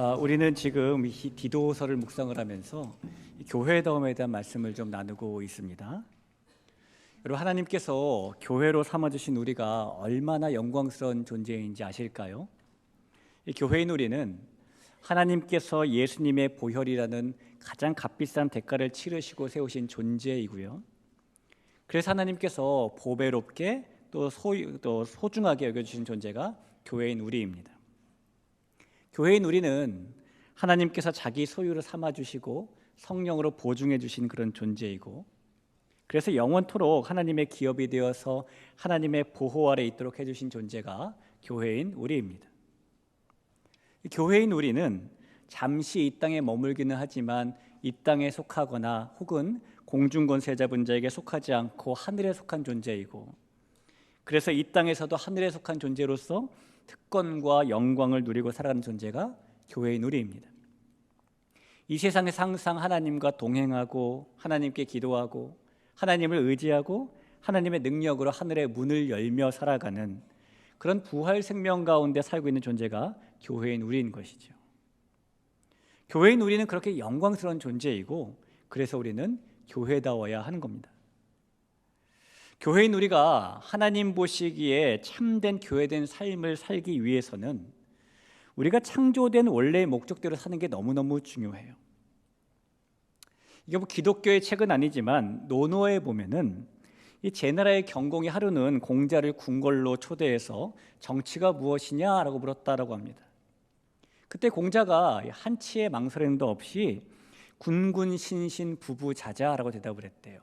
우리는 지금 이 디도서를 묵상을 하면서 이 교회다움에 대한 말씀을 좀 나누고 있습니다. 여러분, 하나님께서 교회로 삼아주신 우리가 얼마나 영광스러운 존재인지 아실까요? 이 교회인 우리는 하나님께서 예수님의 보혈이라는 가장 값비싼 대가를 치르시고 세우신 존재이고요. 그래서 하나님께서 보배롭게 또 소중하게 여겨주신 존재가 교회인 우리입니다. 교회인 우리는 하나님께서 자기 소유로 삼아주시고 성령으로 보증해 주신 그런 존재이고, 그래서 영원토록 하나님의 기업이 되어서 하나님의 보호 아래 있도록 해주신 존재가 교회인 우리입니다. 교회인 우리는 잠시 이 땅에 머물기는 하지만 이 땅에 속하거나 혹은 공중권세 잡은 자에게 속하지 않고 하늘에 속한 존재이고, 그래서 이 땅에서도 하늘에 속한 존재로서 특권과 영광을 누리고 살아가는 존재가 교회인 우리입니다. 이 세상에서 항상 하나님과 동행하고 하나님께 기도하고 하나님을 의지하고 하나님의 능력으로 하늘의 문을 열며 살아가는 그런 부활 생명 가운데 살고 있는 존재가 교회인 우리인 것이죠. 교회인 우리는 그렇게 영광스러운 존재이고, 그래서 우리는 교회다워야 하는 겁니다. 교회인 우리가 하나님 보시기에 참된 교회된 삶을 살기 위해서는 우리가 창조된 원래의 목적대로 사는 게 너무너무 중요해요. 이게 뭐 기독교의 책은 아니지만 논어에 보면은 이 제나라의 경공이 하루는 공자를 궁궐로 초대해서 정치가 무엇이냐라고 물었다라고 합니다. 그때 공자가 한치의 망설임도 없이 군군신신 부부자자라고 대답을 했대요.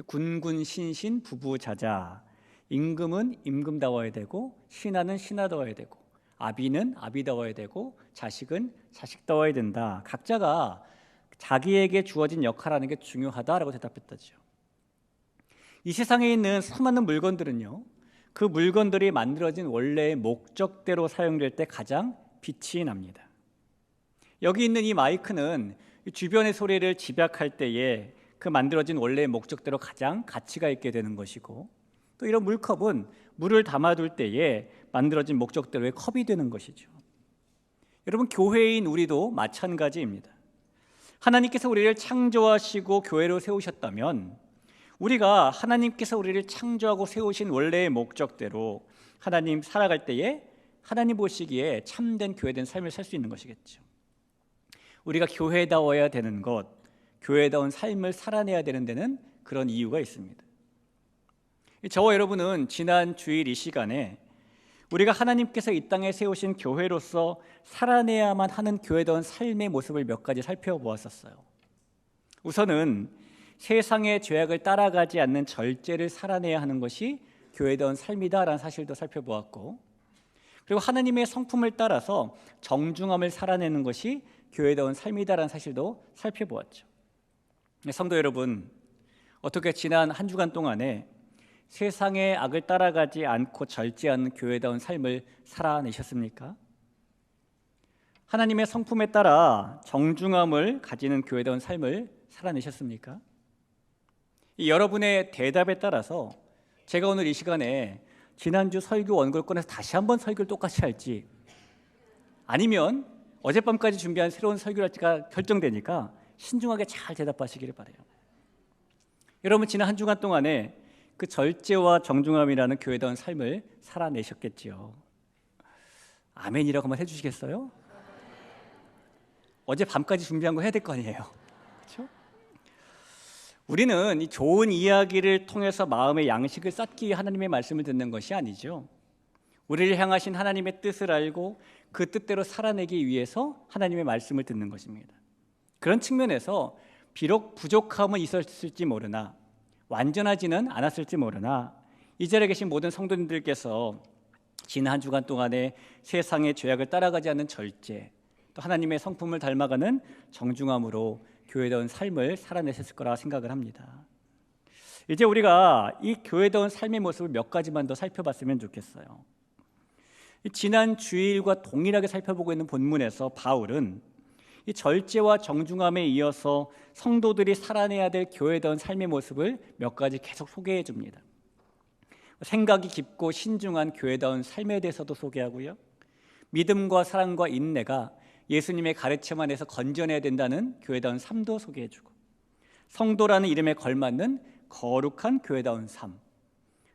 군군신신 부부자자, 임금은 임금다워야 되고 신하는 신하다워야 되고 아비는 아비다워야 되고 자식은 자식다워야 된다. 각자가 자기에게 주어진 역할하는 게 중요하다라고 대답했다죠. 이 세상에 있는 수많은 물건들은요, 그 물건들이 만들어진 원래의 목적대로 사용될 때 가장 빛이 납니다. 여기 있는 이 마이크는 주변의 소리를 집약할 때에 그 만들어진 원래의 목적대로 가장 가치가 있게 되는 것이고, 또 이런 물컵은 물을 담아둘 때에 만들어진 목적대로의 컵이 되는 것이죠. 여러분, 교회인 우리도 마찬가지입니다. 하나님께서 우리를 창조하시고 교회로 세우셨다면 우리가 하나님께서 우리를 창조하고 세우신 원래의 목적대로 하나님 살아갈 때에 하나님 보시기에 참된 교회된 삶을 살 수 있는 것이겠죠. 우리가 교회다워야 되는 것, 교회다운 삶을 살아내야 되는 데는 그런 이유가 있습니다. 저와 여러분은 지난 주일 이 시간에 우리가 하나님께서 이 땅에 세우신 교회로서 살아내야만 하는 교회다운 삶의 모습을 몇 가지 살펴보았었어요. 우선은 세상의 죄악을 따라가지 않는 절제를 살아내야 하는 것이 교회다운 삶이다라는 사실도 살펴보았고, 그리고 하나님의 성품을 따라서 정중함을 살아내는 것이 교회다운 삶이다라는 사실도 살펴보았죠. 성도 여러분, 어떻게 지난 한 주간 동안에 세상의 악을 따라가지 않고 절제하는 교회다운 삶을 살아내셨습니까? 하나님의 성품에 따라 정중함을 가지는 교회다운 삶을 살아내셨습니까? 이 여러분의 대답에 따라서 제가 오늘 이 시간에 지난주 설교 원고를 꺼내서 다시 한번 설교를 똑같이 할지, 아니면 어젯밤까지 준비한 새로운 설교를 할지가 결정되니까 신중하게 잘 대답하시기를 바라요. 여러분, 지난 한 주간 동안에 그 절제와 정중함이라는 교회다운 삶을 살아내셨겠지요. 아멘이라고 한번 해주시겠어요? 어제 밤까지 준비한 거 해야 될 거 아니에요. 그렇죠? 우리는 이 좋은 이야기를 통해서 마음의 양식을 쌓기 위해 하나님의 말씀을 듣는 것이 아니죠. 우리를 향하신 하나님의 뜻을 알고 그 뜻대로 살아내기 위해서 하나님의 말씀을 듣는 것입니다. 그런 측면에서 비록 부족함은 있었을지 모르나, 완전하지는 않았을지 모르나, 이 자리에 계신 모든 성도님들께서 지난 한 주간 동안에 세상의 죄악을 따라가지 않는 절제, 또 하나님의 성품을 닮아가는 정중함으로 교회다운 삶을 살아내셨을 거라 생각을 합니다. 이제 우리가 이 교회다운 삶의 모습을 몇 가지만 더 살펴봤으면 좋겠어요. 지난 주일과 동일하게 살펴보고 있는 본문에서 바울은 이 절제와 정중함에 이어서 성도들이 살아내야 될 교회다운 삶의 모습을 몇 가지 계속 소개해 줍니다. 생각이 깊고 신중한 교회다운 삶에 대해서도 소개하고요, 믿음과 사랑과 인내가 예수님의 가르침 안에서 건져내야 된다는 교회다운 삶도 소개해주고, 성도라는 이름에 걸맞는 거룩한 교회다운 삶,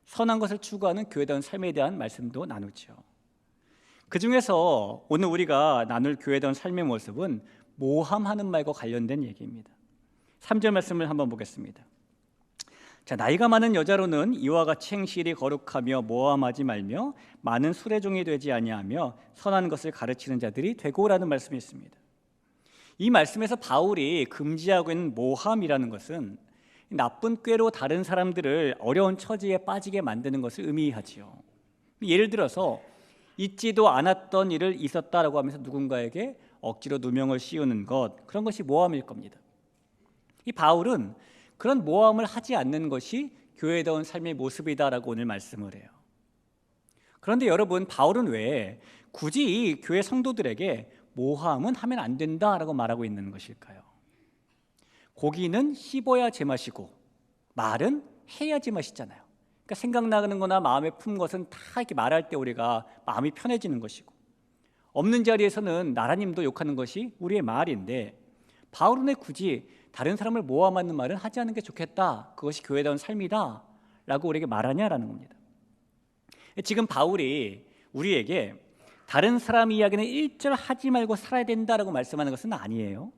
선한 것을 추구하는 교회다운 삶에 대한 말씀도 나누죠. 그 중에서 오늘 우리가 나눌 교회다운 삶의 모습은 모함하는 말과 관련된 얘기입니다. 3절 말씀을 한번 보겠습니다. 자, 나이가 많은 여자로는 이와 같이 행실이 거룩하며 모함하지 말며 많은 수레종이 되지 아니하며 선한 것을 가르치는 자들이 되고라는 말씀이 있습니다. 이 말씀에서 바울이 금지하고 있는 모함이라는 것은 나쁜 꾀로 다른 사람들을 어려운 처지에 빠지게 만드는 것을 의미하지요. 예를 들어서 있지도 않았던 일을 있었다라고 하면서 누군가에게 억지로 누명을 씌우는 것, 그런 것이 모함일 겁니다. 이 바울은 그런 모함을 하지 않는 것이 교회다운 삶의 모습이다라고 오늘 말씀을 해요. 그런데 여러분, 바울은 왜 굳이 이 교회 성도들에게 모함은 하면 안 된다라고 말하고 있는 것일까요? 고기는 씹어야 제맛이고 말은 해야 제맛이잖아요. 그러니까 생각나는 거나 마음에 품 것은 다 이렇게 말할 때 우리가 마음이 편해지는 것이고, 없는 자리에서는 나라님도 욕하는 것이 우리의 말인데, 바울은 왜 굳이 다른 사람을 모함하는 말은 하지 않는 게 좋겠다, 그것이 교회다운 삶이다 라고 우리에게 말하냐라는 겁니다. 지금 바울이 우리에게 다른 사람 이야기는 일절 하지 말고 살아야 된다라고 말씀하는 것은 아니에요.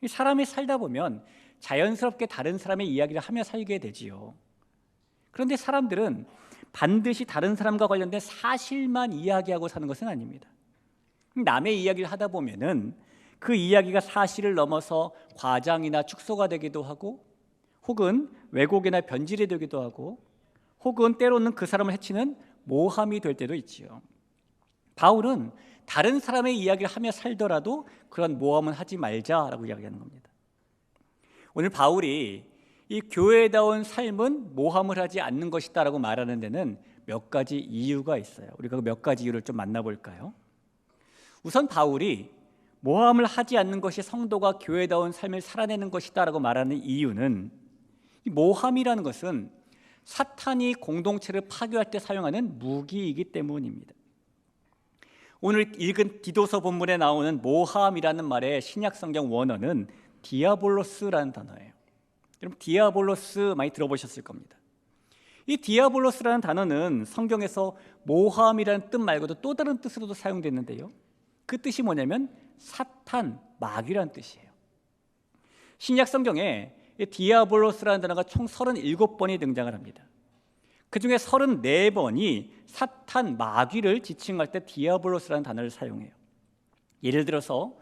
사람이 살다 보면 자연스럽게 다른 사람의 이야기를 하며 살게 되지요. 그런데 사람들은 반드시 다른 사람과 관련된 사실만 이야기하고 사는 것은 아닙니다. 남의 이야기를 하다 보면은 그 이야기가 사실을 넘어서 과장이나 축소가 되기도 하고, 혹은 왜곡이나 변질이 되기도 하고, 혹은 때로는 그 사람을 해치는 모함이 될 때도 있지요. 바울은 다른 사람의 이야기를 하며 살더라도 그런 모함은 하지 말자라고 이야기하는 겁니다. 오늘 바울이 이 교회다운 삶은 모함을 하지 않는 것이다라고 말하는 데는 몇 가지 이유가 있어요. 우리가 그 몇 가지 이유를 좀 만나볼까요? 우선 바울이 모함을 하지 않는 것이 성도가 교회다운 삶을 살아내는 것이다라고 말하는 이유는, 이 모함이라는 것은 사탄이 공동체를 파괴할 때 사용하는 무기이기 때문입니다. 오늘 읽은 디도서 본문에 나오는 모함이라는 말의 신약성경 원어는 디아볼로스라는 단어예요. 여러분, 디아볼로스 많이 들어보셨을 겁니다. 이 디아볼로스라는 단어는 성경에서 모함이라는 뜻 말고도 또 다른 뜻으로도 사용됐는데요, 그 뜻이 뭐냐면 사탄, 마귀라는 뜻이에요. 신약 성경에 디아볼로스라는 단어가 총 37번이 등장을 합니다. 그 중에 34번이 사탄, 마귀를 지칭할 때 디아볼로스라는 단어를 사용해요. 예를 들어서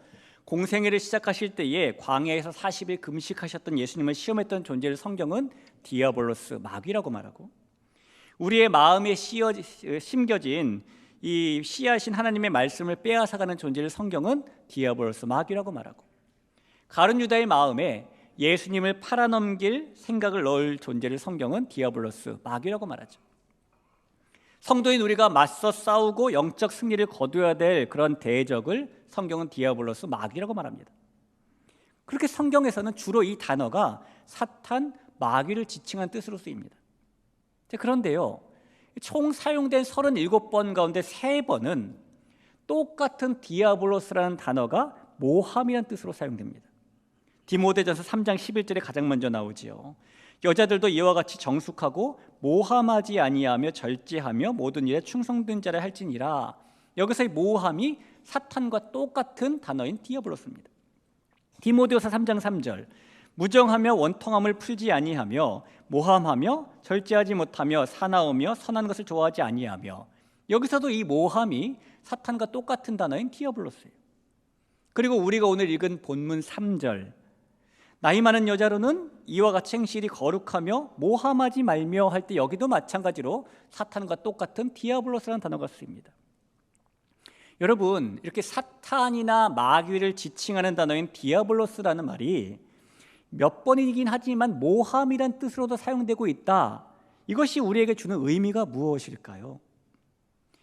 공생애를 시작하실 때에 광야에서 40일 금식하셨던 예수님을 시험했던 존재를 성경은 디아볼로스, 마귀라고 말하고, 우리의 마음에 심겨진 이 씨앗인 하나님의 말씀을 빼앗아가는 존재를 성경은 디아볼로스, 마귀라고 말하고, 가룟 유다의 마음에 예수님을 팔아넘길 생각을 넣을 존재를 성경은 디아볼로스, 마귀라고 말하죠. 성도인 우리가 맞서 싸우고 영적 승리를 거둬야 될 그런 대적을 성경은 디아볼로스, 마귀라고 말합니다. 그렇게 성경에서는 주로 이 단어가 사탄, 마귀를 지칭한 뜻으로 쓰입니다. 그런데요, 총 사용된 37번 가운데 3번은 똑같은 디아볼로스라는 단어가 모함이라는 뜻으로 사용됩니다. 디모데전서 3장 11절에 가장 먼저 나오지요. 여자들도 이와 같이 정숙하고 모함하지 아니하며 절제하며 모든 일에 충성된 자라 할지니라. 여기서의 모함이 사탄과 똑같은 단어인 디아볼로스입니다. 디모데후서 3장 3절, 무정하며 원통함을 풀지 아니하며 모함하며 절제하지 못하며 사나우며 선한 것을 좋아하지 아니하며, 여기서도 이 모함이 사탄과 똑같은 단어인 디아블로스예요. 그리고 우리가 오늘 읽은 본문 3절, 나이 많은 여자로는 이와 같이 행실이 거룩하며 모함하지 말며 할 때 여기도 마찬가지로 사탄과 똑같은 디아블로스라는 단어가 쓰입니다. 여러분, 이렇게 사탄이나 마귀를 지칭하는 단어인 디아블로스라는 말이 몇 번이긴 하지만 모함이란 뜻으로도 사용되고 있다. 이것이 우리에게 주는 의미가 무엇일까요?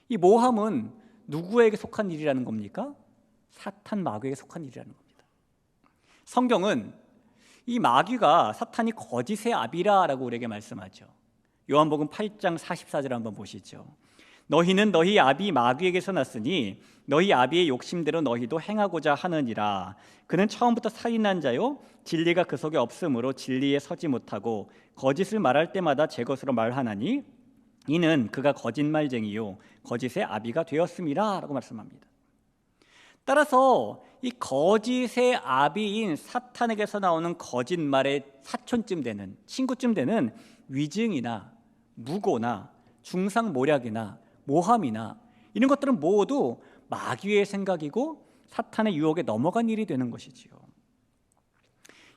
이 모함은 누구에게 속한 일이라는 겁니까? 사탄, 마귀에게 속한 일이라는 겁니다. 성경은 이 마귀가 사탄이 거짓의 아비라라고 우리에게 말씀하죠. 요한복음 8장 44절 한번 보시죠. 너희는 너희 아비 마귀에게서 났으니 너희 아비의 욕심대로 너희도 행하고자 하느니라. 그는 처음부터 살인한 자요 진리가 그 속에 없으므로 진리에 서지 못하고 거짓을 말할 때마다 제 것으로 말하나니 이는 그가 거짓말쟁이요 거짓의 아비가 되었음이라 라고 말씀합니다. 따라서 이 거짓의 아비인 사탄에게서 나오는 거짓말의 사촌쯤 되는, 친구쯤 되는 위증이나 무고나 중상모략이나 모함이나 이런 것들은 모두 마귀의 생각이고 사탄의 유혹에 넘어간 일이 되는 것이지요.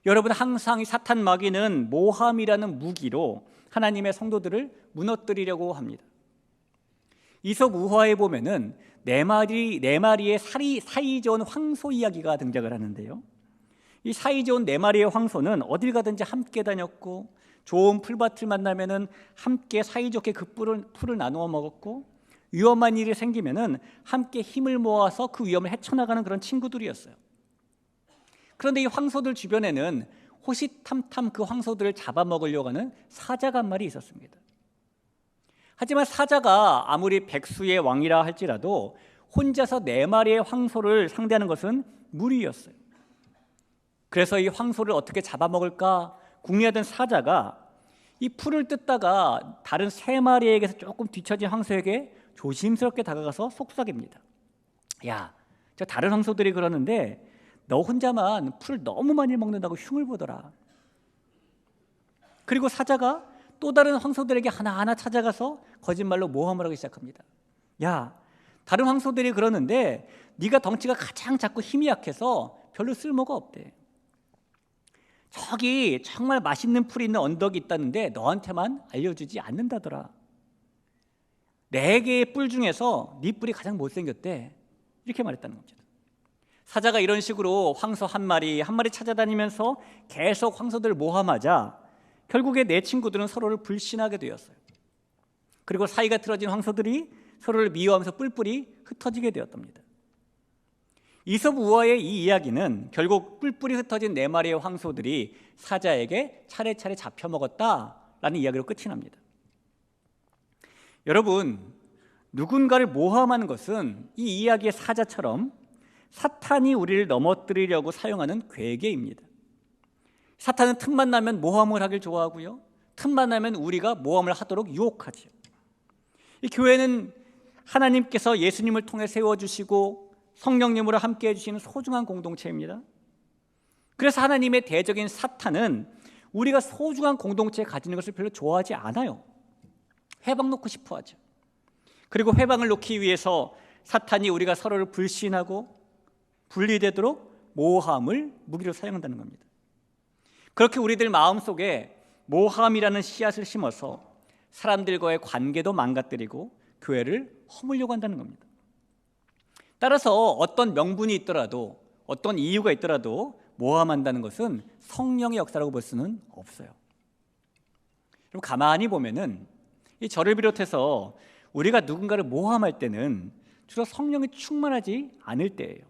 여러분, 항상 이 사탄 마귀는 모함이라는 무기로 하나님의 성도들을 무너뜨리려고 합니다. 이솝 우화에 보면은 네 마리의 사이좋은 황소 이야기가 등장을 하는데요. 이 사이좋은 네 마리의 황소는 어딜 가든지 함께 다녔고 좋은 풀밭을 만나면은 함께 사이좋게 그 풀을 나누어 먹었고 위험한 일이 생기면은 함께 힘을 모아서 그 위험을 헤쳐나가는 그런 친구들이었어요. 그런데 이 황소들 주변에는 호시탐탐 그 황소들을 잡아먹으려고 하는 사자가 한 마리 있었습니다. 하지만 사자가 아무리 백수의 왕이라 할지라도 혼자서 네 마리의 황소를 상대하는 것은 무리였어요. 그래서 이 황소를 어떻게 잡아먹을까 궁리하던 사자가 이 풀을 뜯다가 다른 세 마리에게서 조금 뒤처진 황소에게 조심스럽게 다가가서 속삭입니다. 야, 저 다른 황소들이 그러는데 너 혼자만 풀을 너무 많이 먹는다고 흉을 보더라. 그리고 사자가 또 다른 황소들에게 하나하나 찾아가서 거짓말로 모함을 하기 시작합니다. 야, 다른 황소들이 그러는데 네가 덩치가 가장 작고 힘이 약해서 별로 쓸모가 없대. 저기 정말 맛있는 풀이 있는 언덕이 있다는데 너한테만 알려주지 않는다더라. 4개의 뿔 중에서 네 뿔이 가장 못생겼대. 이렇게 말했다는 겁니다. 사자가 이런 식으로 황소 한 마리 찾아다니면서 계속 황소들을 모함하자 결국에 내 친구들은 서로를 불신하게 되었어요. 그리고 사이가 틀어진 황소들이 서로를 미워하면서 뿔뿔이 흩어지게 되었답니다. 이솝 우화의 이 이야기는 결국 뿔뿔이 흩어진 4마리의 황소들이 사자에게 차례차례 잡혀먹었다라는 이야기로 끝이 납니다. 여러분, 누군가를 모함하는 것은 이 이야기의 사자처럼 사탄이 우리를 넘어뜨리려고 사용하는 괴계입니다. 사탄은 틈만 나면 모함을 하길 좋아하고요, 틈만 나면 우리가 모함을 하도록 유혹하죠. 이 교회는 하나님께서 예수님을 통해 세워주시고 성령님으로 함께해 주시는 소중한 공동체입니다. 그래서 하나님의 대적인 사탄은 우리가 소중한 공동체에 가지는 것을 별로 좋아하지 않아요. 회방 놓고 싶어 하죠. 그리고 회방을 놓기 위해서 사탄이 우리가 서로를 불신하고 분리되도록 모함을 무기로 사용한다는 겁니다. 그렇게 우리들 마음속에 모함이라는 씨앗을 심어서 사람들과의 관계도 망가뜨리고 교회를 허물려고 한다는 겁니다. 따라서 어떤 명분이 있더라도 어떤 이유가 있더라도 모함한다는 것은 성령의 역사라고 볼 수는 없어요. 그럼 가만히 보면은 이 저를 비롯해서 우리가 누군가를 모함할 때는 주로 성령이 충만하지 않을 때예요.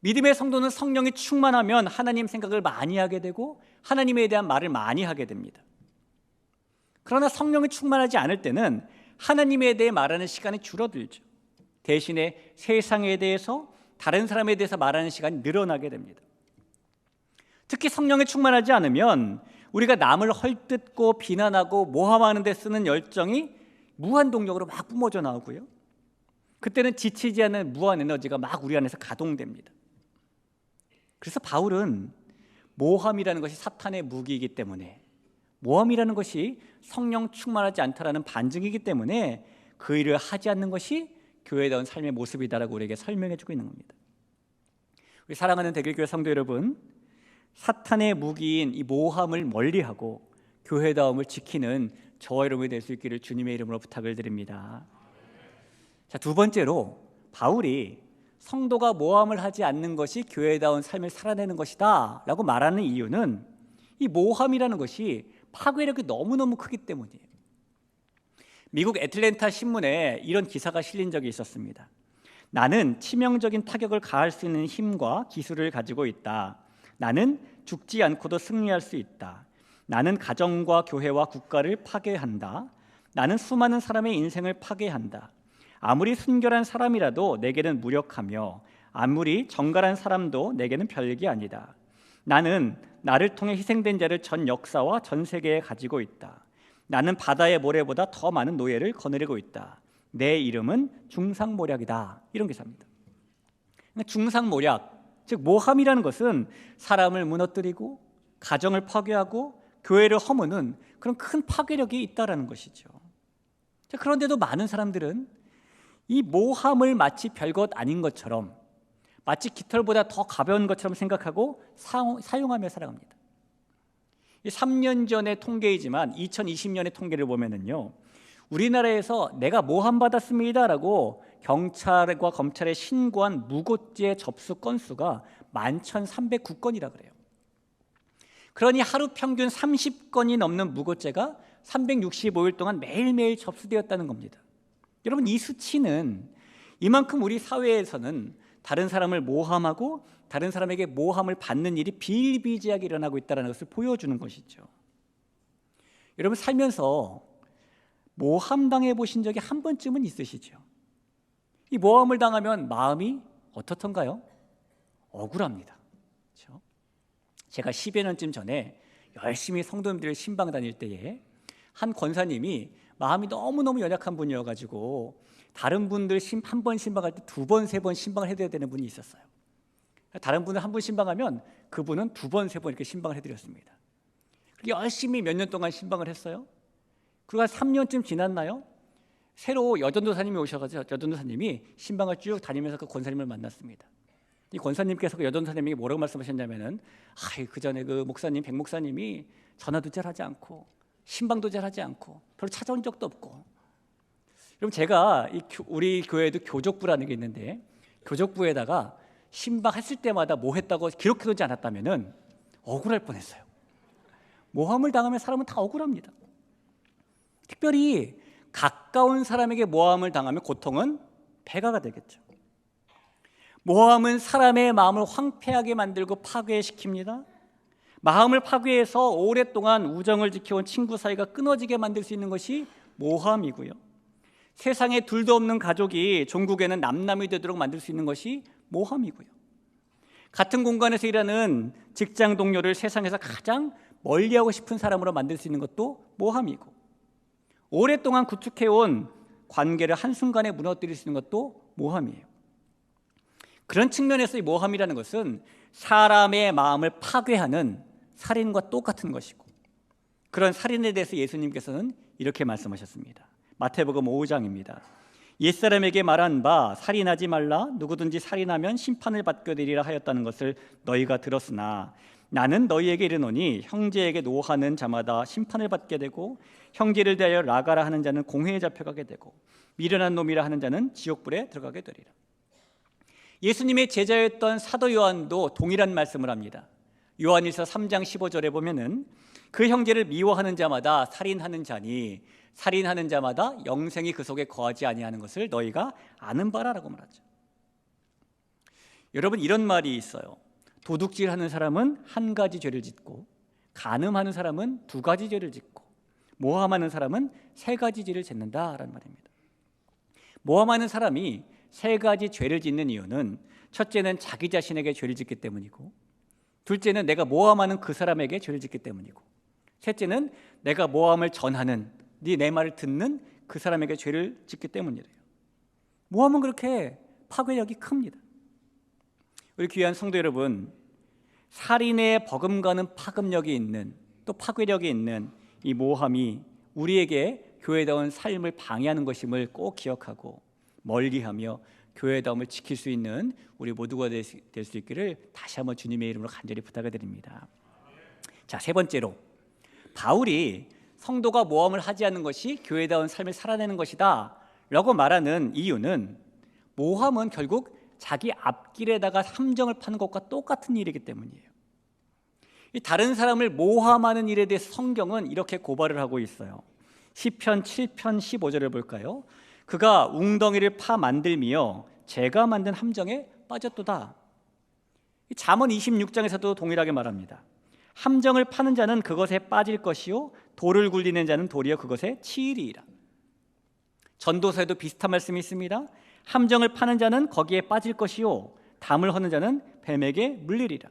믿음의 성도는 성령이 충만하면 하나님 생각을 많이 하게 되고 하나님에 대한 말을 많이 하게 됩니다. 그러나 성령이 충만하지 않을 때는 하나님에 대해 말하는 시간이 줄어들죠. 대신에 세상에 대해서 다른 사람에 대해서 말하는 시간이 늘어나게 됩니다. 특히 성령에 충만하지 않으면 우리가 남을 헐뜯고 비난하고 모함하는 데 쓰는 열정이 무한동력으로 막 뿜어져 나오고요, 그때는 지치지 않는 무한 에너지가 막 우리 안에서 가동됩니다. 그래서 바울은 모함이라는 것이 사탄의 무기이기 때문에, 모함이라는 것이 성령 충만하지 않다라는 반증이기 때문에 그 일을 하지 않는 것이 교회다운 삶의 모습이다라고 우리에게 설명해 주고 있는 겁니다. 우리 사랑하는 대길교회 성도 여러분, 사탄의 무기인 이 모함을 멀리하고 교회다움을 지키는 저와 여러분이 될 수 있기를 주님의 이름으로 부탁을 드립니다. 자, 두 번째로 바울이 성도가 모함을 하지 않는 것이 교회다운 삶을 살아내는 것이다 라고 말하는 이유는 이 모함이라는 것이 파괴력이 너무너무 크기 때문이에요. 미국 애틀랜타 신문에 이런 기사가 실린 적이 있었습니다. 나는 치명적인 타격을 가할 수 있는 힘과 기술을 가지고 있다. 나는 죽지 않고도 승리할 수 있다. 나는 가정과 교회와 국가를 파괴한다. 나는 수많은 사람의 인생을 파괴한다. 아무리 순결한 사람이라도 내게는 무력하며 아무리 정갈한 사람도 내게는 별게 아니다. 나는 나를 통해 희생된 자를 전 역사와 전 세계에 가지고 있다. 나는 바다의 모래보다 더 많은 노예를 거느리고 있다. 내 이름은 중상모략이다. 이런 기사입니다. 중상모략, 즉 모함이라는 것은 사람을 무너뜨리고 가정을 파괴하고 교회를 허무는 그런 큰 파괴력이 있다라는 것이죠. 그런데도 많은 사람들은 이 모함을 마치 별것 아닌 것처럼, 마치 깃털보다 더 가벼운 것처럼 생각하고 사용하며 살아갑니다. 3년 전의 통계이지만 2020년의 통계를 보면은요, 우리나라에서 내가 모함받았습니다라고 경찰과 검찰에 신고한 무고죄 접수 건수가 11,309건이라 그래요. 그러니 하루 평균 30건이 넘는 무고죄가 365일 동안 매일매일 접수되었다는 겁니다. 여러분, 이 수치는 이만큼 우리 사회에서는 다른 사람을 모함하고 다른 사람에게 모함을 받는 일이 비일비재하게 일어나고 있다는 것을 보여주는 것이죠. 여러분, 살면서 모함당해 보신 적이 한 번쯤은 있으시죠? 이 모함을 당하면 마음이 어떻던가요? 억울합니다. 그렇죠? 제가 10여 년쯤 전에 열심히 성도님들 신방 다닐 때에 한 권사님이 마음이 너무너무 연약한 분이어가지고 다른 분들 한 번 신방할 때 2번, 3번 신방을 해드려야 되는 분이 있었어요. 다른 분을 한 번 신방하면 그분은 2번, 3번 이렇게 신방을 해드렸습니다. 그렇게 열심히 몇 년 동안 신방을 했어요. 그리고 한 3년쯤 지났나요? 새로 여전도사님이 오셔가지고 여전도사님이 신방을 쭉 다니면서 그 권사님을 만났습니다. 이 권사님께서 그 여전도사님에게 뭐라고 말씀하셨냐면은, 그 전에 그 목사님, 백 목사님이 전화도 잘하지 않고 신방도 잘하지 않고 별로 찾아온 적도 없고. 여러분, 제가 우리 교회에도 교족부라는 게 있는데 교족부에다가 신방했을 때마다 뭐 했다고 기록해두지 않았다면은 억울할 뻔했어요. 모함을 당하면 사람은 다 억울합니다. 특별히 가까운 사람에게 모함을 당하면 고통은 배가가 되겠죠. 모함은 사람의 마음을 황폐하게 만들고 파괴시킵니다. 마음을 파괴해서 오랫동안 우정을 지켜온 친구 사이가 끊어지게 만들 수 있는 것이 모함이고요. 세상에 둘도 없는 가족이 종국에는 남남이 되도록 만들 수 있는 것이 모함이고요. 같은 공간에서 일하는 직장 동료를 세상에서 가장 멀리하고 싶은 사람으로 만들 수 있는 것도 모함이고, 오랫동안 구축해온 관계를 한순간에 무너뜨릴 수 있는 것도 모함이에요. 그런 측면에서 이 모함이라는 것은 사람의 마음을 파괴하는 살인과 똑같은 것이고, 그런 살인에 대해서 예수님께서는 이렇게 말씀하셨습니다. 마태복음 5장입니다. 옛사람에게 말한 바 살인하지 말라, 누구든지 살인하면 심판을 받게 되리라 하였다는 것을 너희가 들었으나 나는 너희에게 이르노니 형제에게 노하는 자마다 심판을 받게 되고 형제를 대하여 나가라 하는 자는 공회에 잡혀가게 되고 미련한 놈이라 하는 자는 지옥불에 들어가게 되리라. 예수님의 제자였던 사도 요한도 동일한 말씀을 합니다. 요한일서 3장 15절에 보면은 그 형제를 미워하는 자마다 살인하는 자니 살인하는 자마다 영생이 그 속에 거하지 아니하는 것을 너희가 아는 바라라고 말하죠. 여러분, 이런 말이 있어요. 도둑질하는 사람은 한 가지 죄를 짓고 간음하는 사람은 2가지 죄를 짓고 모함하는 사람은 3가지 죄를 짓는다라는 말입니다. 모함하는 사람이 3가지 죄를 짓는 이유는, 첫째는 자기 자신에게 죄를 짓기 때문이고, 둘째는 내가 모함하는 그 사람에게 죄를 짓기 때문이고, 셋째는 내가 모함을 전하는 내 말을 듣는 그 사람에게 죄를 짓기 때문이래요. 모함은 그렇게 파괴력이 큽니다. 우리 귀한 성도 여러분, 살인에 버금가는 파급력이 있는, 또 파괴력이 있는 이 모함이 우리에게 교회다운 삶을 방해하는 것임을 꼭 기억하고 멀리하며 교회다움을 지킬 수 있는 우리 모두가 될 수 있기를 다시 한번 주님의 이름으로 간절히 부탁을 드립니다. 자, 3번째로, 바울이 성도가 모함을 하지 않는 것이 교회다운 삶을 살아내는 것이다 라고 말하는 이유는, 모함은 결국 자기 앞길에다가 함정을 파는 것과 똑같은 일이기 때문이에요. 다른 사람을 모함하는 일에 대해서 성경은 이렇게 고발을 하고 있어요. 시편 7편 15절을 볼까요? 그가 웅덩이를 파 만들며 제가 만든 함정에 빠졌도다. 잠언 26장에서도 동일하게 말합니다. 함정을 파는 자는 그것에 빠질 것이요 돌을 굴리는 자는 도리어 그것에 치이리이라. 전도서에도 비슷한 말씀이 있습니다. 함정을 파는 자는 거기에 빠질 것이요 담을 허는 자는 뱀에게 물리리라.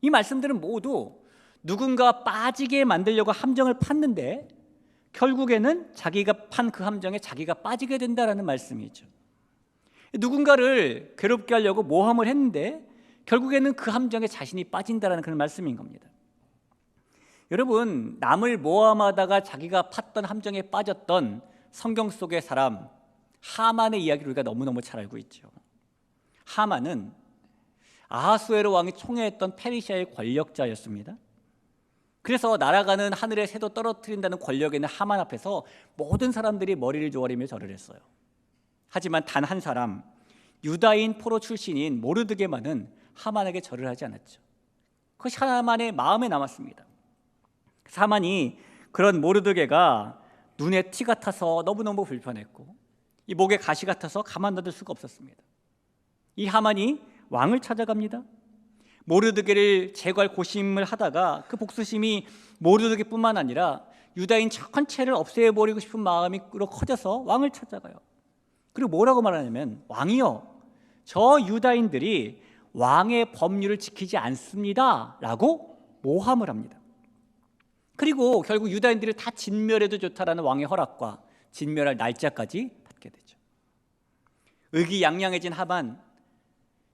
이 말씀들은 모두 누군가 빠지게 만들려고 함정을 팠는데 결국에는 자기가 판 그 함정에 자기가 빠지게 된다라는 말씀이죠. 누군가를 괴롭게 하려고 모함을 했는데 결국에는 그 함정에 자신이 빠진다라는 그런 말씀인 겁니다. 여러분, 남을 모함하다가 자기가 팠던 함정에 빠졌던 성경 속의 사람 하만의 이야기를 우리가 너무너무 잘 알고 있죠. 하만은 아하수에로 왕이 총애했던 페르시아의 권력자였습니다. 그래서 날아가는 하늘의 새도 떨어뜨린다는 권력에 있는 하만 앞에서 모든 사람들이 머리를 조아리며 절을 했어요. 하지만 단 한 사람, 유다인 포로 출신인 모르드게만은 하만에게 절을 하지 않았죠. 그것이 하만의 마음에 남았습니다. 그래서 하만이 그런 모르드게가 눈에 티 같아서 너무너무 불편했고 이 목에 가시 같아서 가만둬둘 수가 없었습니다. 이 하만이 왕을 찾아갑니다. 모르드게를 제거할 고심을 하다가 그 복수심이 모르드게뿐만 아니라 유다인 전체를 없애버리고 싶은 마음이 커져서 왕을 찾아가요. 그리고 뭐라고 말하냐면, 왕이요, 저 유다인들이 왕의 법률을 지키지 않습니다 라고 모함을 합니다. 그리고 결국 유다인들을 다 진멸해도 좋다라는 왕의 허락과 진멸할 날짜까지 받게 되죠. 의기양양해진 하만,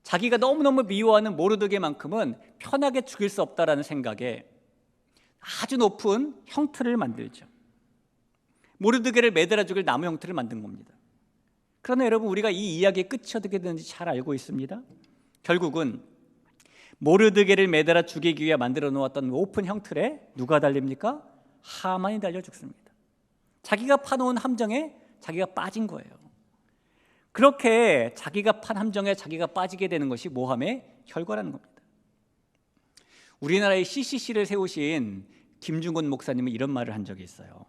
자기가 너무너무 미워하는 모르드게만큼은 편하게 죽일 수 없다라는 생각에 아주 높은 형틀을 만들죠. 모르드게를 매달아 죽일 나무 형틀을 만든 겁니다. 그러나 여러분, 우리가 이 이야기의 끝이 어떻게 되는지 잘 알고 있습니다. 결국은 모르드게를 매달아 죽이기 위해 만들어 놓았던 오픈 형틀에 누가 달립니까? 하만이 달려 죽습니다. 자기가 파놓은 함정에 자기가 빠진 거예요. 그렇게 자기가 판 함정에 자기가 빠지게 되는 것이 모함의 결과라는 겁니다. 우리나라의 CCC를 세우신 김중곤 목사님은 이런 말을 한 적이 있어요.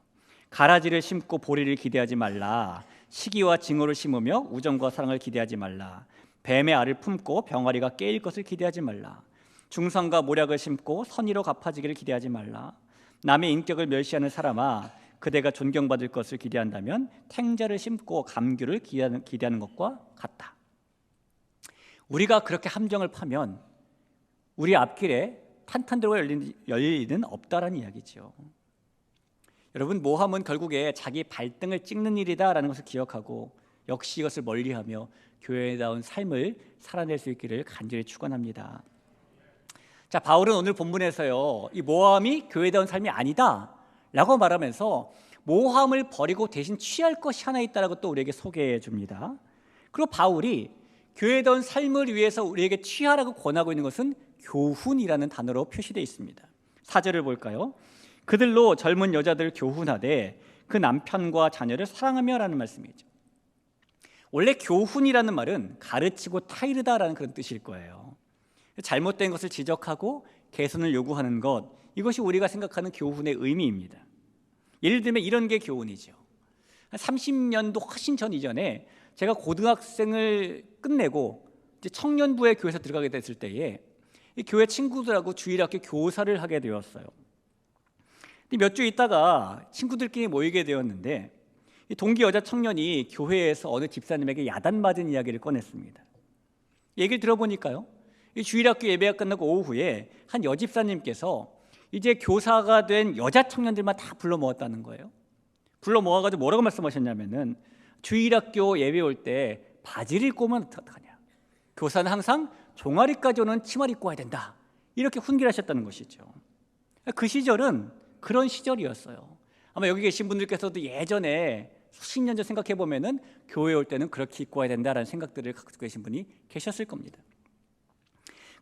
가라지를 심고 보리를 기대하지 말라. 시기와 징후를 심으며 우정과 사랑을 기대하지 말라. 뱀의 알을 품고 병아리가 깨일 것을 기대하지 말라. 중상과 모략을 심고 선의로 갚아지기를 기대하지 말라. 남의 인격을 멸시하는 사람아, 그대가 존경받을 것을 기대한다면 탱자를 심고 감귤을 기대하는 것과 같다. 우리가 그렇게 함정을 파면 우리 앞길에 탄탄대로가 열릴 일은 없다라는 이야기죠. 여러분, 모함은 결국에 자기 발등을 찍는 일이다라는 것을 기억하고 역시 이것을 멀리하며 교회다운 삶을 살아낼 수 있기를 간절히 축원합니다. 자, 바울은 오늘 본문에서요, 이 모함이 교회다운 삶이 아니다 라고 말하면서 모함을 버리고 대신 취할 것이 하나 있다라고 또 우리에게 소개해 줍니다. 그리고 바울이 교회다운 삶을 위해서 우리에게 취하라고 권하고 있는 것은 교훈이라는 단어로 표시되어 있습니다. 4절을 볼까요? 그들로 젊은 여자들 교훈하되 그 남편과 자녀를 사랑하며 라는 말씀이죠. 원래 교훈이라는 말은 가르치고 타이르다라는 그런 뜻일 거예요. 잘못된 것을 지적하고 개선을 요구하는 것, 이것이 우리가 생각하는 교훈의 의미입니다. 예를 들면 이런 게 교훈이죠. 한 30년도 훨씬 전 이전에 제가 고등학생을 끝내고 이제 청년부에 교회에서 들어가게 됐을 때에 이 교회 친구들하고 주일학교 교사를 하게 되었어요. 몇 주 있다가 친구들끼리 모이게 되었는데 이 동기 여자 청년이 교회에서 어느 집사님에게 야단맞은 이야기를 꺼냈습니다. 얘기를 들어보니까요, 이 주일학교 예배가 끝나고 오후에 한 여집사님께서 이제 교사가 된 여자 청년들만 다 불러 모았다는 거예요. 불러 모아가지고 뭐라고 말씀하셨냐면은 주일학교 예배 올 때 바지를 입고 오면 어떡하냐, 교사는 항상 종아리까지 오는 치마를 입고 와야 된다, 이렇게 훈계하셨다는 것이죠. 그 시절은 그런 시절이었어요. 아마 여기 계신 분들께서도 예전에 수십 년 전 생각해 보면은 교회 올 때는 그렇게 입고 와야 된다라는 생각들을 갖고 계신 분이 계셨을 겁니다.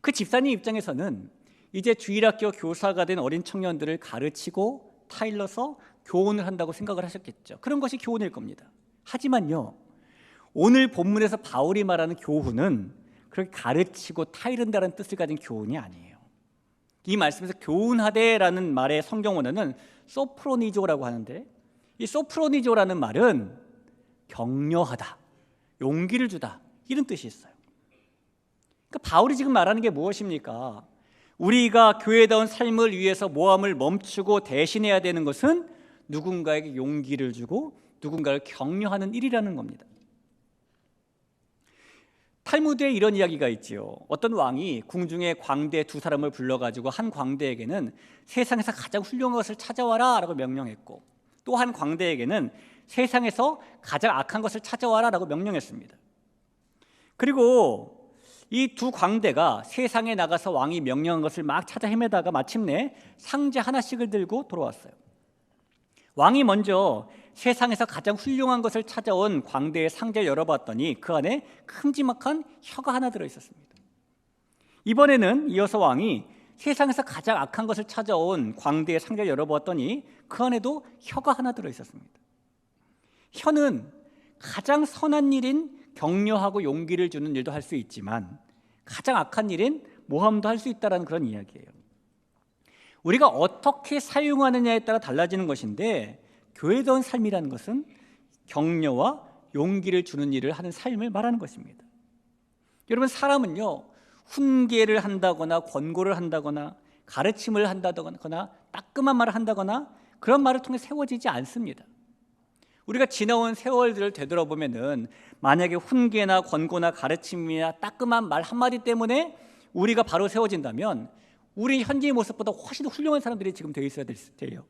그 집사님 입장에서는 이제 주일학교 교사가 된 어린 청년들을 가르치고 타일러서 교훈을 한다고 생각을 하셨겠죠. 그런 것이 교훈일 겁니다. 하지만요, 오늘 본문에서 바울이 말하는 교훈은 그렇게 가르치고 타이른다는 뜻을 가진 교훈이 아니에요. 이 말씀에서 교훈하되라는 말의 성경 원어는 소프로니조라고 하는데, 이 소프로니조라는 말은 격려하다, 용기를 주다, 이런 뜻이 있어요. 그러니까 바울이 지금 말하는 게 무엇입니까? 우리가 교회다운 삶을 위해서 모함을 멈추고 대신해야 되는 것은 누군가에게 용기를 주고 누군가를 격려하는 일이라는 겁니다. 탈무드에 이런 이야기가 있지요. 어떤 왕이 궁중에 광대 두 사람을 불러가지고 한 광대에게는 세상에서 가장 훌륭한 것을 찾아와라 라고 명령했고, 또 한 광대에게는 세상에서 가장 악한 것을 찾아와라 라고 명령했습니다. 그리고 이 두 광대가 세상에 나가서 왕이 명령한 것을 막 찾아 헤매다가 마침내 상자 하나씩을 들고 돌아왔어요. 왕이 먼저 세상에서 가장 훌륭한 것을 찾아온 광대의 상자를 열어봤더니 그 안에 큼지막한 혀가 하나 들어있었습니다. 이번에는 이어서 왕이 세상에서 가장 악한 것을 찾아온 광대의 상자를 열어보았더니 그 안에도 혀가 하나 들어있었습니다. 혀는 가장 선한 일인 격려하고 용기를 주는 일도 할 수 있지만 가장 악한 일인 모함도 할 수 있다는 그런 이야기예요. 우리가 어떻게 사용하느냐에 따라 달라지는 것인데, 교회다운 삶이라는 것은 격려와 용기를 주는 일을 하는 삶을 말하는 것입니다. 여러분, 사람은요, 훈계를 한다거나 권고를 한다거나 가르침을 한다거나 따끔한 말을 한다거나 그런 말을 통해 세워지지 않습니다. 우리가 지나온 세월들을 되돌아보면은 만약에 훈계나 권고나 가르침이나 따끔한 말 한마디 때문에 우리가 바로 세워진다면 우리 현재의 모습보다 훨씬 훌륭한 사람들이 지금 되어 있어야 돼요.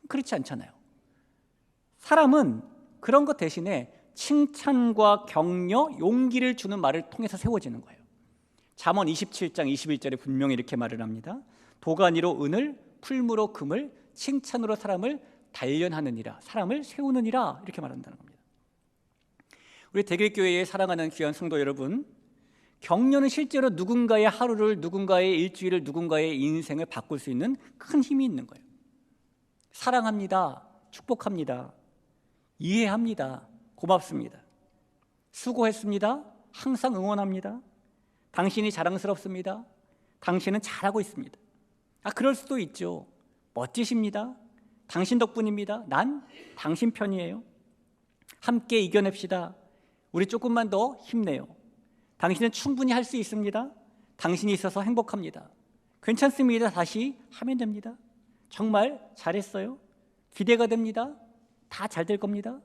그렇지 않잖아요. 사람은 그런 것 대신에 칭찬과 격려, 용기를 주는 말을 통해서 세워지는 거예요. 잠언 27장 21절에 분명히 이렇게 말을 합니다. 도가니로 은을, 풀무로 금을, 칭찬으로 사람을 단련하느니라, 사람을 세우느니라, 이렇게 말한다는 겁니다. 우리 대길교회에 사랑하는 귀한 성도 여러분, 격려는 실제로 누군가의 하루를, 누군가의 일주일을, 누군가의 인생을 바꿀 수 있는 큰 힘이 있는 거예요. 사랑합니다, 축복합니다, 이해합니다, 고맙습니다, 수고했습니다, 항상 응원합니다, 당신이 자랑스럽습니다, 당신은 잘하고 있습니다. 그럴 수도 있죠. 멋지십니다, 당신 덕분입니다, 난 당신 편이에요, 함께 이겨냅시다, 우리 조금만 더 힘내요, 당신은 충분히 할 수 있습니다, 당신이 있어서 행복합니다, 괜찮습니다, 다시 하면 됩니다, 정말 잘했어요, 기대가 됩니다, 다 잘 될 겁니다.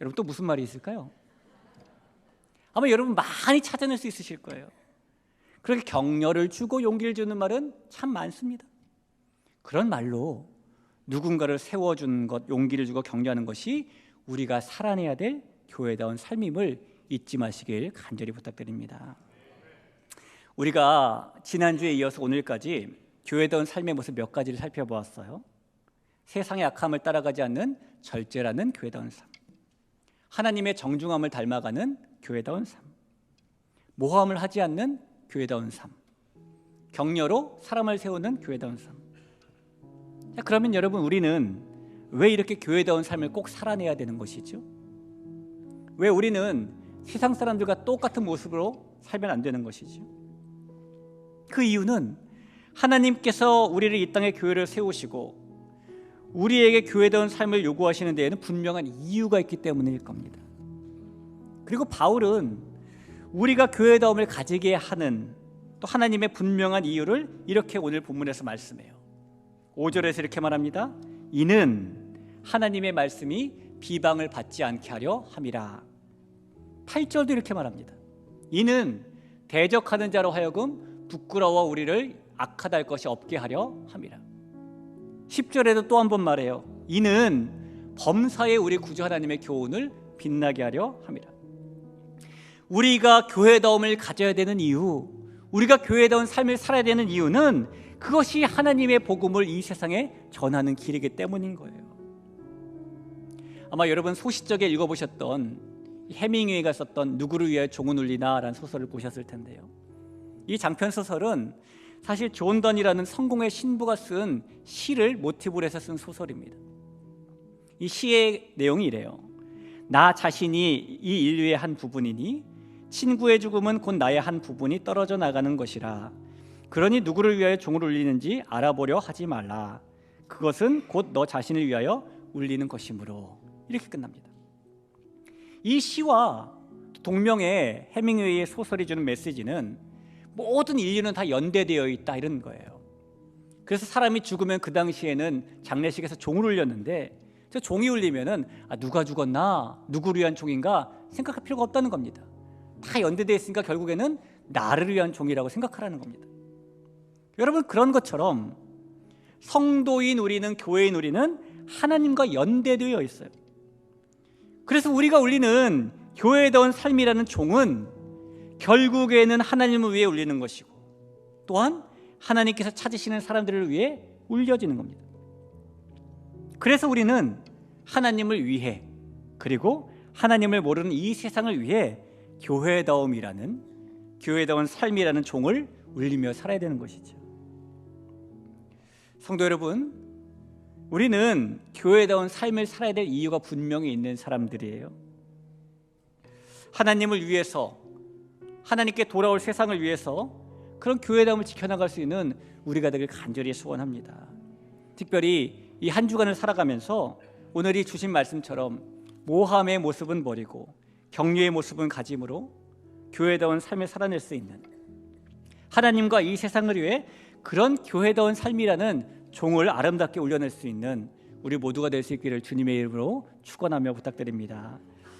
여러분, 또 무슨 말이 있을까요? 아마 여러분 많이 찾아낼 수 있으실 거예요. 그렇게 격려를 주고 용기를 주는 말은 참 많습니다. 그런 말로 누군가를 세워주는 것, 용기를 주고 격려하는 것이 우리가 살아내야 될 교회다운 삶임을 잊지 마시길 간절히 부탁드립니다. 우리가 지난주에 이어서 오늘까지 교회다운 삶의 모습 몇 가지를 살펴보았어요. 세상의 악함을 따라가지 않는 절제라는 교회다운 삶, 하나님의 정중함을 닮아가는 교회다운 삶, 모함을 하지 않는 교회다운 삶, 격려로 사람을 세우는 교회다운 삶. 자, 그러면 여러분, 우리는 왜 이렇게 교회다운 삶을 꼭 살아내야 되는 것이죠? 왜 우리는 세상 사람들과 똑같은 모습으로 살면 안 되는 것이죠? 그 이유는 하나님께서 우리를 이 땅에 교회를 세우시고 우리에게 교회다운 삶을 요구하시는 데에는 분명한 이유가 있기 때문일 겁니다. 그리고 바울은 우리가 교회다움을 가지게 하는 또 하나님의 분명한 이유를 이렇게 오늘 본문에서 말씀해요. 5절에서 이렇게 말합니다. 이는 하나님의 말씀이 비방을 받지 않게 하려 함이라. 8절도 이렇게 말합니다. 이는 대적하는 자로 하여금 부끄러워 우리를 악하다 할 것이 없게 하려 함이라. 10절에도 또 한 번 말해요. 이는 범사에 우리 구주 하나님의 교훈을 빛나게 하려 함이라. 우리가 교회다움을 가져야 되는 이유, 우리가 교회다운 삶을 살아야 되는 이유는 그것이 하나님의 복음을 이 세상에 전하는 길이기 때문인 거예요. 아마 여러분 소시적에 읽어보셨던 해밍웨이가 썼던 누구를 위하여 종은 울리나 라는 소설을 보셨을 텐데요. 이 장편 소설은 사실 존 던이라는 성공의 신부가 쓴 시를 모티브로 해서 쓴 소설입니다. 이 시의 내용이 이래요. 나 자신이 이 인류의 한 부분이니 친구의 죽음은 곧 나의 한 부분이 떨어져 나가는 것이라. 그러니 누구를 위하여 종을 울리는지 알아보려 하지 말라. 그것은 곧 너 자신을 위하여 울리는 것이므로. 이렇게 끝납니다. 이 시와 동명의 해밍웨이의 소설이 주는 메시지는 모든 인류는 다 연대되어 있다, 이런 거예요. 그래서 사람이 죽으면 그 당시에는 장례식에서 종을 울렸는데 저 종이 울리면은 누가 죽었나, 누구를 위한 종인가 생각할 필요가 없다는 겁니다. 다 연대되어 있으니까 결국에는 나를 위한 종이라고 생각하라는 겁니다. 여러분, 그런 것처럼 성도인 우리는, 교회인 우리는 하나님과 연대되어 있어요. 그래서 우리가 울리는 교회다운 삶이라는 종은 결국에는 하나님을 위해 울리는 것이고, 또한 하나님께서 찾으시는 사람들을 위해 울려지는 겁니다. 그래서 우리는 하나님을 위해, 그리고 하나님을 모르는 이 세상을 위해 교회다움이라는, 교회다운 삶이라는 종을 울리며 살아야 되는 것이죠. 성도 여러분, 우리는 교회다운 삶을 살아야 될 이유가 분명히 있는 사람들이에요. 하나님을 위해서, 하나님께 돌아올 세상을 위해서 그런 교회다움을 지켜나갈 수 있는 우리가 되길 간절히 소원합니다. 특별히 이 한 주간을 살아가면서 오늘이 주신 말씀처럼 모함의 모습은 버리고 격려의 모습은 가짐으로 교회다운 삶을 살아낼 수 있는, 하나님과 이 세상을 위해 그런 교회다운 삶이라는 종을 아름답게 울려낼 수 있는 우리 모두가 될 수 있기를 주님의 이름으로 축원하며 부탁드립니다.